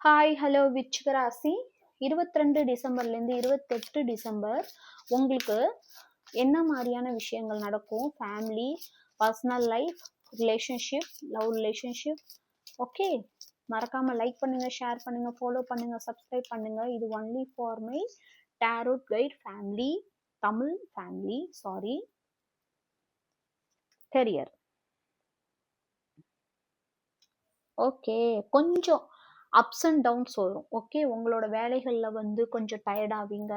Hi hello விருச்சிக ராசி 22 டிசம்பர்லேருந்து 28 December உங்களுக்கு என்ன மாதிரியான விஷயங்கள் நடக்கும்? Family, personal life, relationship, love relationship. Okay, மறக்காம லைக் பண்ணுங்க, ஷேர் பண்ணுங்க, ஃபாலோ பண்ணுங்க, சப்ஸ்கிரைப் பண்ணுங்க. இது only for my tarot guide family, Tamil family, sorry, career. Okay, கொஞ்சம் அப்ஸ் அண்ட் டவுன்ஸ் வரும். ஓகே, உங்களோட வேலைகளில் வந்து கொஞ்சம் டயர்ட் ஆவீங்க.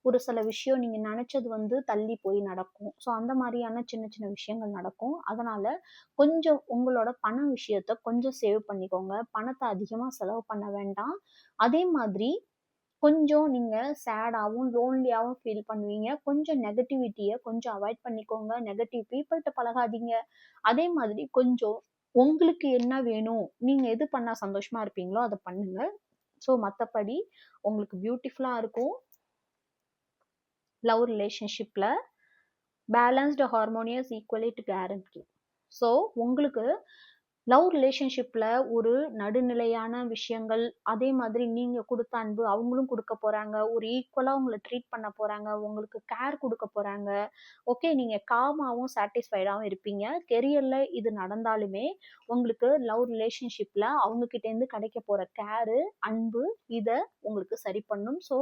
ஒரு சில விஷயம் நீங்கள் நினச்சது வந்து தள்ளி போய் நடக்கும். ஸோ அந்த மாதிரியான சின்ன சின்ன விஷயங்கள் நடக்கும். அதனால் கொஞ்சம் உங்களோட பண விஷயத்த கொஞ்சம் சேவ் பண்ணிக்கோங்க. பணத்தை அதிகமாக செலவு பண்ண வேண்டாம். அதே மாதிரி கொஞ்சம் நீங்கள் சேடாகவும் லோன்லியாகவும் ஃபீல் பண்ணுவீங்க. கொஞ்சம் நெகட்டிவிட்டியை கொஞ்சம் அவாய்ட் பண்ணிக்கோங்க. நெகட்டிவ் பீப்புள்கிட்ட பழகாதீங்க. அதே மாதிரி கொஞ்சம் உங்களுக்கு என்ன வேணும், நீங்க எது பண்ணா சந்தோஷமா இருப்பீங்களோ அதை பண்ணுங்க. ஸோ மற்றபடி உங்களுக்கு பியூட்டிஃபுல்லா இருக்கும். லவ் ரிலேஷன்ஷிப்ல balanced harmonious equality guarantee. So உங்களுக்கு லவ் ரிலேஷன்ஷிப்ல ஒரு நடுநிலையான விஷயங்கள், அதே மாதிரி நீங்க கொடுத்த அன்பு அவங்களும் கொடுக்க போறாங்க. ஒரு ஈக்குவலா உங்களை ட்ரீட் பண்ண போறாங்க. உங்களுக்கு கேர் கொடுக்க போறாங்க. ஓகே, நீங்க காமாவும் சாட்டிஸ்ஃபைடாகவும் இருப்பீங்க. கெரியர்ல இது நடந்தாலுமே உங்களுக்கு லவ் ரிலேஷன்ஷிப்ல அவங்க கிட்ட இருந்து கிடைக்க போற கேரு, அன்பு இதை உங்களுக்கு சரி பண்ணும். So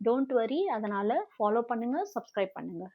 don't worry. அதனால ஃபாலோ பண்ணுங்க, சப்ஸ்கிரைப் பண்ணுங்க.